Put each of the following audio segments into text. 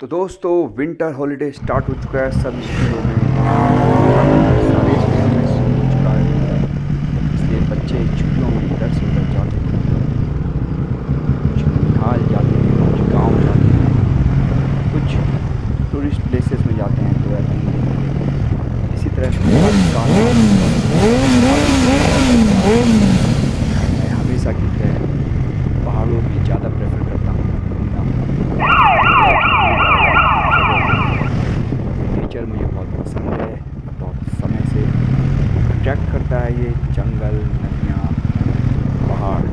तो दोस्तों winter holiday start हो चुका है सभी स्कूलों में, सारे स्कूलों में शुरू हो चुका है। इसलिए बच्चे छुट्टियों में इधर से उधर जाते हैं, कुछ ननिहाल जाते हैं, कुछ गांव जाते हैं, कुछ टूरिस्ट प्लेसेस में जाते हैं 2 या 3 दिन के लिए। इसी तरह से मेरा भी कारवां मैं हमेशा की तरह पहाड़ों में ज़्यादा प्रेफर करता हूँ घूमना। नेचर मुझे बहुत पसंद है, बहुत समय से अट्रैक्ट करता है ये जंगल, नदियाँ, पहाड़।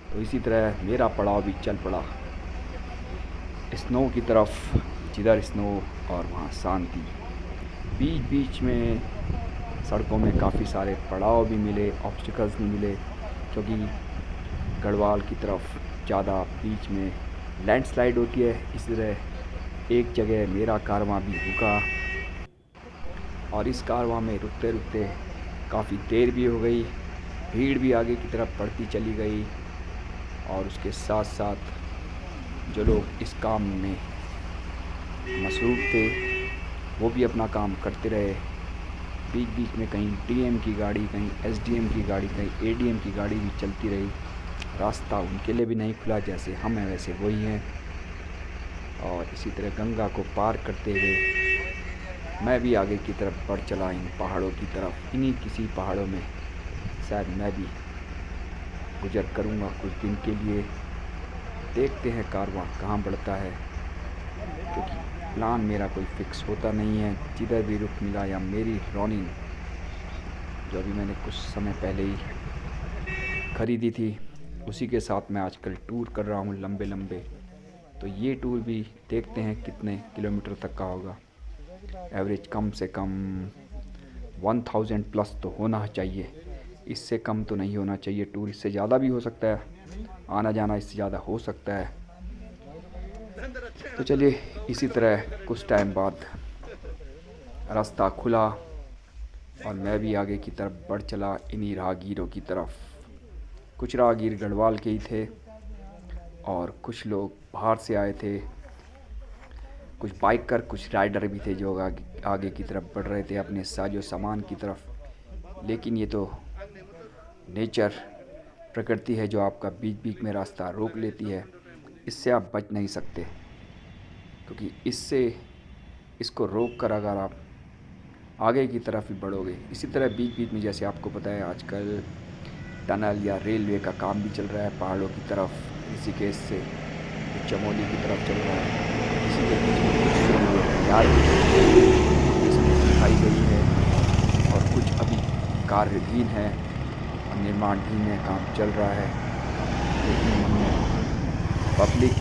तो इसी तरह मेरा पड़ाव भी चल पड़ा स्नो की तरफ, जिधर स्नो और वहाँ शांति। बीच बीच में सड़कों में काफ़ी सारे पड़ाव भी मिले, ऑब्स्टिकल्स भी मिले, क्योंकि गढ़वाल की तरफ ज़्यादा बीच में लैंडस्लाइड होती है। इस तरह एक जगह मेरा कारवां भी रुका और इस कारवां में रुकते रुकते काफ़ी देर भी हो गई, भीड़ भी आगे की तरफ बढ़ती चली गई और उसके साथ साथ जो लोग इस काम में मसरूफ़ थे वो भी अपना काम करते रहे। बीच बीच में कहीं डीएम की गाड़ी, कहीं एसडीएम की गाड़ी, कहीं एडीएम की गाड़ी भी चलती रही। रास्ता उनके लिए भी नहीं खुला, जैसे हम हैं वैसे वही हैं। और इसी तरह गंगा को पार करते हुए मैं भी आगे की तरफ बढ़ चला, इन पहाड़ों की तरफ। इन्हीं किसी पहाड़ों में शायद मैं भी गुजर करूँगा कुछ दिन के लिए। देखते हैं कारवां कहाँ बढ़ता है, क्योंकि प्लान मेरा कोई फ़िक्स होता नहीं है। जिधर भी रुक मिला, या मेरी रोनिन जो अभी मैंने कुछ समय पहले ही ख़रीदी थी, उसी के साथ मैं आजकल टूर कर रहा हूँ लंबे लंबे। तो ये टूर भी देखते हैं कितने किलोमीटर तक का होगा। एवरेज कम से कम 1000 प्लस तो होना चाहिए, इससे कम तो नहीं होना चाहिए। टूर इससे ज़्यादा भी हो सकता है, आना जाना इससे ज़्यादा हो सकता है। तो चलिए, इसी तरह कुछ टाइम बाद रास्ता खुला और मैं भी आगे की तरफ बढ़ चला इन्हीं राहगीरों की तरफ। कुछ राहगीर गढ़वाल के ही थे और कुछ लोग बाहर से आए थे, कुछ बाइकर, कुछ राइडर भी थे जो आगे की तरफ बढ़ रहे थे अपने साजो सामान की तरफ। लेकिन ये तो नेचर, प्रकृति है जो आपका बीच बीच में रास्ता रोक लेती है। इससे आप बच नहीं सकते, क्योंकि इसको रोक कर अगर आप आगे की तरफ ही बढ़ोगे। इसी तरह बीच बीच में, जैसे आपको पता है आजकल टनल या रेलवे का काम भी चल रहा है पहाड़ों की तरफ, ऋषिकेश से चमोली की तरफ चल रहा है। इसी के बीच में कुछ यार इसमें दिखाई गई है और कुछ अभी कार्यधीन है और निर्माणाधीन है, काम चल रहा है। लेकिन पब्लिक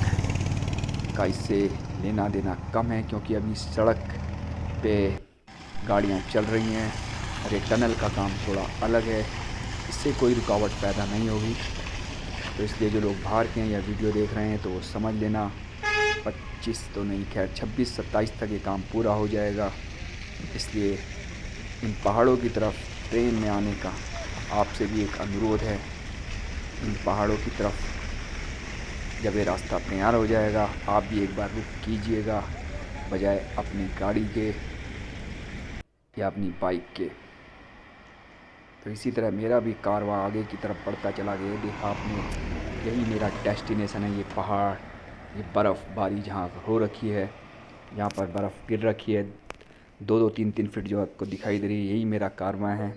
का इससे लेना देना कम है, क्योंकि अभी सड़क पे गाड़ियाँ चल रही हैं और ये टनल का काम थोड़ा अलग है, इससे कोई रुकावट पैदा नहीं होगी। तो इसलिए जो लोग बाहर के हैं या वीडियो देख रहे हैं तो वो समझ लेना, 25 तो नहीं, खैर 26-27 तक ये काम पूरा हो जाएगा। इसलिए इन पहाड़ों की तरफ ट्रेन में आने का आपसे भी एक अनुरोध है। इन पहाड़ों की तरफ जब ये रास्ता तैयार हो जाएगा, आप भी एक बार रुक कीजिएगा, बजाय अपनी गाड़ी के या अपनी बाइक के। तो इसी तरह मेरा भी कारवां आगे की तरफ बढ़ता चला गया। देखा आपने, यही मेरा डेस्टिनेशन है, ये पहाड़, ये बर्फ़बारी जहाँ हो रखी है, जहाँ पर बर्फ़ गिर रखी है 2-2, 3-3 फीट जो आपको दिखाई दे रही है, यही मेरा कारवां है,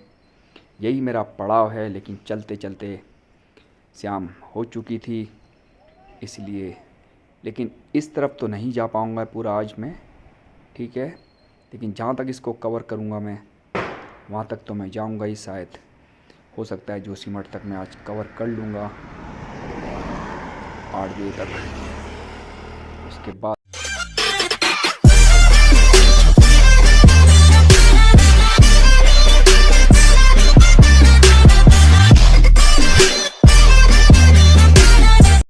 यही मेरा पड़ाव है। लेकिन चलते चलते शाम हो चुकी थी, इसलिए लेकिन इस तरफ तो नहीं जा पाऊँगा पूरा आज मैं, ठीक है। लेकिन जहाँ तक इसको कवर करूँगा मैं, वहाँ तक तो मैं जाऊँगा ही। शायद हो सकता है जोशीमठ तक मैं आज कवर कर लूँगा 8 बजे तक। उसके बाद